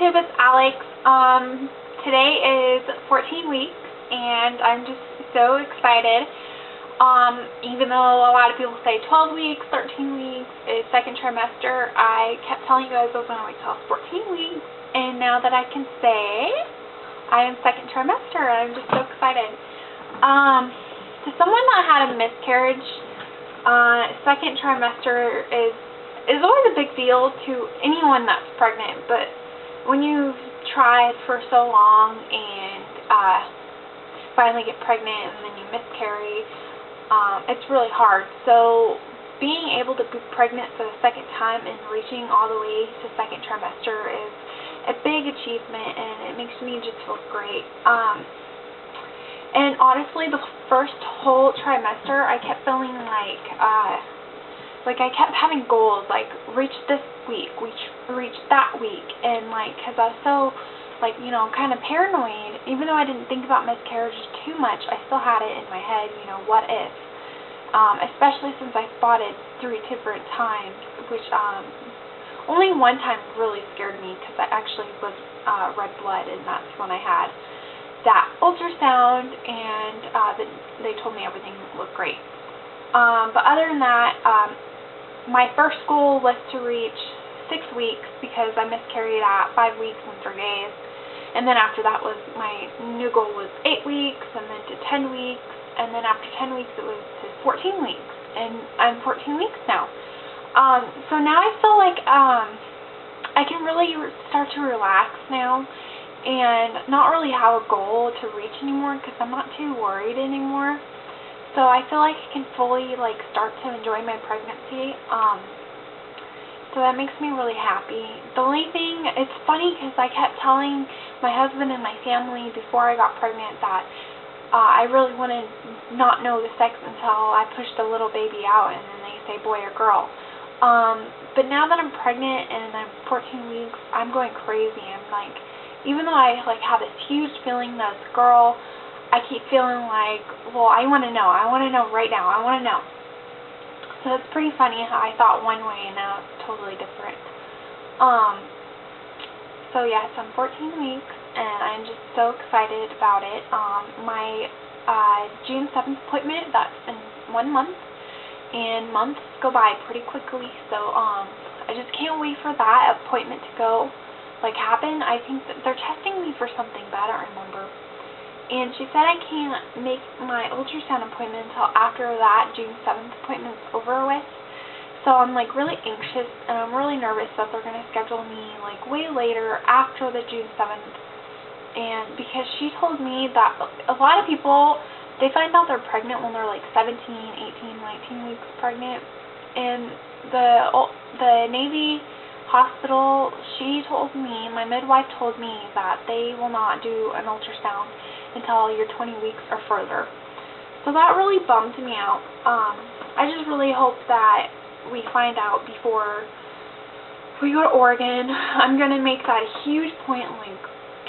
YouTube, it's Alex. Today is 14 weeks, and I'm just so excited. Even though a lot of people say 12 weeks, 13 weeks is second trimester, I kept telling you guys I was going to wait till 14 weeks, and now that I can say I am second trimester, I'm just so excited. To someone that had a miscarriage, second trimester is always a big deal to anyone that's pregnant, but when you've tried for so long and finally get pregnant and then you miscarry, it's really hard. So being able to be pregnant for the second time and reaching all the way to second trimester is a big achievement, and it makes me just feel great. And honestly, the first whole trimester, I kept feeling like I kept having goals, like reach this week, reach that week, and because I was so kind of paranoid. Even though I didn't think about miscarriages too much, I still had it in my head, what if? Especially since I spotted 3 different times, which only one time really scared me because I actually was red blood, and that's when I had that ultrasound, and they told me everything looked great. But other than that, my first goal was to reach 6 weeks because I miscarried at 5 weeks and 3 days. And then after that was my new goal was 8 weeks, and then to 10 weeks, and then after 10 weeks it was to 14 weeks, and I'm 14 weeks now. So now I feel like I can really start to relax now and not really have a goal to reach anymore because I'm not too worried anymore. So I feel like I can fully start to enjoy my pregnancy. So that makes me really happy. The only thing, it's funny because I kept telling my husband and my family before I got pregnant that I really want to not know the sex until I push the little baby out and then they say boy or girl. But now that I'm pregnant and I'm 14 weeks, I'm going crazy. I'm even though I have this huge feeling that it's a girl, I keep feeling well, I want to know. I want to know right now. I want to know. So it's pretty funny how I thought one way and now it's totally different. So yes, I'm 14 weeks and I'm just so excited about it. My June 7th appointment, that's in 1 month, and months go by pretty quickly. So I just can't wait for that appointment to go happen. I think that they're testing me for something, but I don't remember. And she said I can't make my ultrasound appointment until after that June 7th appointment's over with. So I'm really anxious, and I'm really nervous that they're going to schedule me way later after the June 7th. And because she told me that a lot of people, they find out they're pregnant when they're 17, 18, 19 weeks pregnant. And the Navy hospital, she told me, my midwife told me that they will not do an ultrasound until your 20 weeks or further. So that really bummed me out. I just really hope that we find out before we go to Oregon. I'm going to make that a huge point,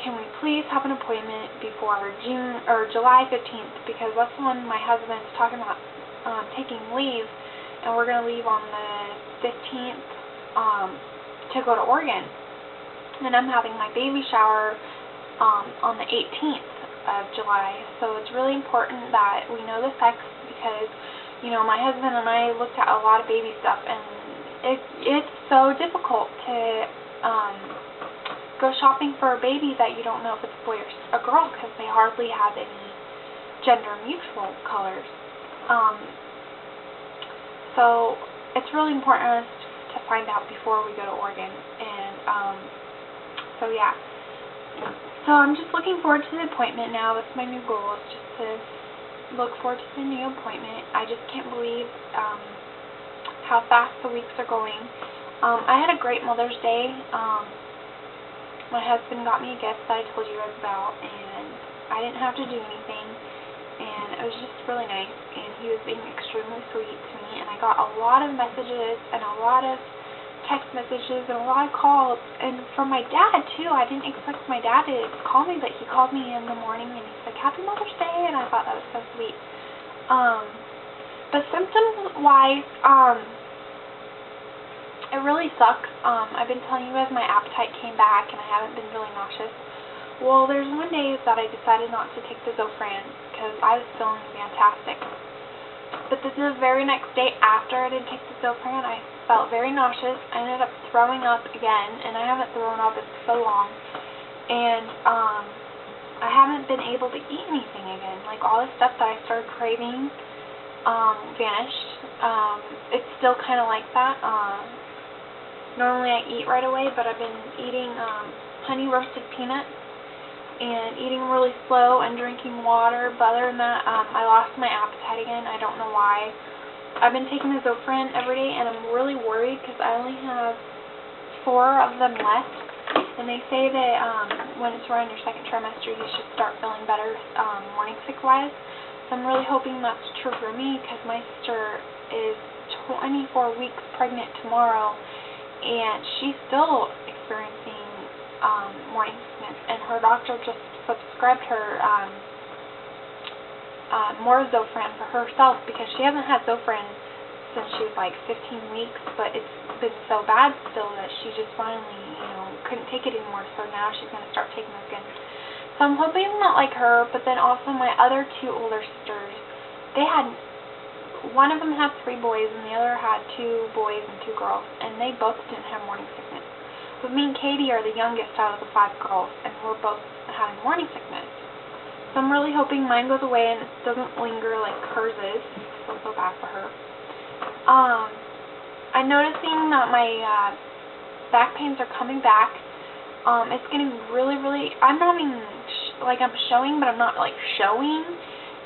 can we please have an appointment before June or July 15th, because that's when my husband's talking about taking leave, and we're going to leave on the 15th to go to Oregon. And I'm having my baby shower on the 18th of July, so it's really important that we know the sex because, my husband and I looked at a lot of baby stuff, and it's so difficult to go shopping for a baby that you don't know if it's a boy or a girl because they hardly have any gender neutral colors. So it's really important to find out before we go to Oregon, and so yeah. So I'm just looking forward to the appointment now. That's my new goal, is just to look forward to the new appointment. I just can't believe how fast the weeks are going. I had a great Mother's Day. My husband got me a gift that I told you guys about, and I didn't have to do anything, and it was just really nice, and he was being extremely sweet to me, and I got a lot of messages and a lot of text messages and a lot of calls, and from my dad too. I didn't expect my dad to call me, but he called me in the morning and he's like, Happy Mother's Day, and I thought that was so sweet. But symptoms wise, it really sucks. I've been telling you guys my appetite came back and I haven't been really nauseous. Well, there's one day that I decided not to take the Zofran because I was feeling fantastic. But the very next day after I didn't take the Zofran, I felt very nauseous. I ended up throwing up again, and I haven't thrown up in so long. And I haven't been able to eat anything again. Like, all the stuff that I started craving vanished. It's still kind of like that. Normally I eat right away, but I've been eating honey roasted peanuts and eating really slow and drinking water. But other than that, I lost my appetite again. I don't know why. I've been taking the Zofran every day, and I'm really worried because I only have 4 of them left. And they say that when it's around your second trimester, you should start feeling better morning sick-wise. So I'm really hoping that's true for me because my sister is 24 weeks pregnant tomorrow, and she's still experiencing morning sickness, and her doctor just prescribed her more Zofran for herself because she hasn't had Zofran since she was like 15 weeks, but it's been so bad still that she just finally, couldn't take it anymore, so now she's going to start taking it again. So I'm hoping I'm not like her, but then also my other 2 older sisters, one of them had 3 boys and the other had 2 boys and 2 girls, and they both didn't have morning sickness. But me and Katie are the youngest out of the 5 girls, and we're both having morning sickness. So I'm really hoping mine goes away and it doesn't linger like hers is. I feel so bad for her. I'm noticing that my back pains are coming back. It's getting really, I'm not even, I'm showing, but I'm not, showing.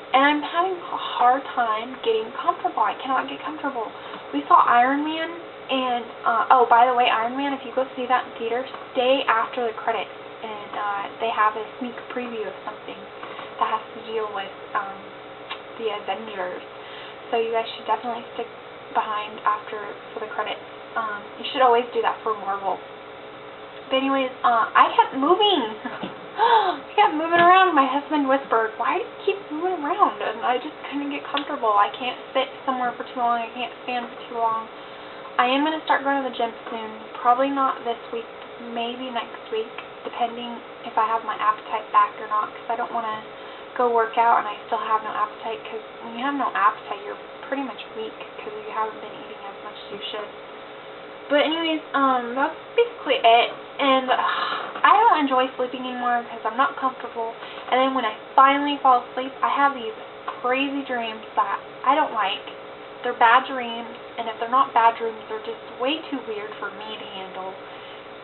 And I'm having a hard time getting comfortable. I cannot get comfortable. We saw Iron Man, and, oh, by the way, Iron Man, if you go see that in theaters, stay after the credits. And they have a sneak preview of something that has to deal with the Avengers. So you guys should definitely stick behind for the credits. You should always do that for Marvel. But anyways, I kept moving. I kept moving around. My husband whispered, "Why do you keep moving around?" And I just couldn't get comfortable. I can't sit somewhere for too long. I can't stand for too long. I am going to start going to the gym soon. Probably not this week. Maybe next week, depending if I have my appetite back or not. Because I don't want to go work out and I still have no appetite. Because when you have no appetite, you're pretty much weak because you haven't been eating as much as you should. But anyways, that's basically it. And I don't enjoy sleeping anymore because I'm not comfortable. And then when I finally fall asleep, I have these crazy dreams that I don't like. They're bad dreams, and if they're not bad dreams, they're just way too weird for me to handle.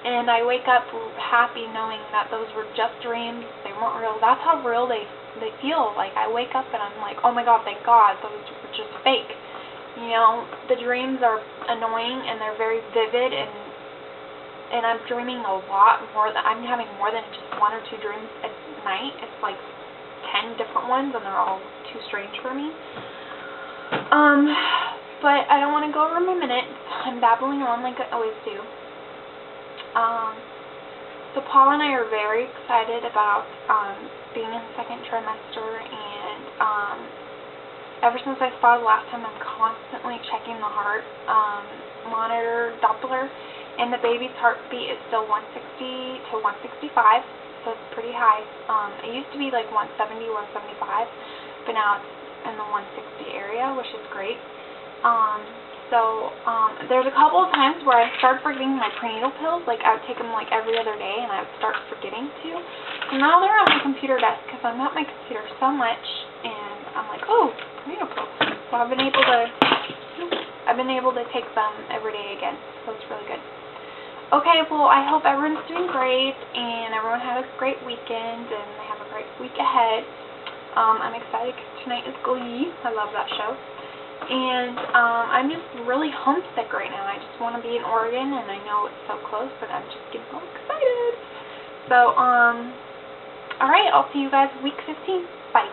And I wake up happy knowing that those were just dreams. They weren't real. That's how real they feel. Like, I wake up and I'm like, oh my god, thank God, those were just fake. The dreams are annoying and they're very vivid, and I'm dreaming a lot more. I'm having more than just 1 or 2 dreams a night. It's like 10 different ones, and they're all too strange for me. But I don't want to go over my minutes. I'm babbling on like I always do. So Paul and I are very excited about being in the second trimester, and ever since I saw the last time, I'm constantly checking the heart monitor Doppler, and the baby's heartbeat is still 160 to 165, so it's pretty high. It used to be like 170, 175, but now it's in the 160 area, which is great. There's a couple of times where I started forgetting my prenatal pills. Like, I would take them like every other day, and I would start forgetting to. So now they're on my computer desk because I'm at my computer so much, and I'm like, oh, prenatal pills. So I've been able to take them every day again. So it's really good. Okay, well, I hope everyone's doing great, and everyone had a great weekend, and they have a great week ahead. I'm excited because tonight is Glee. I love that show. And I'm just really homesick right now. I just want to be in Oregon, and I know it's so close, but I'm just getting all excited. So, alright, I'll see you guys week 15. Bye.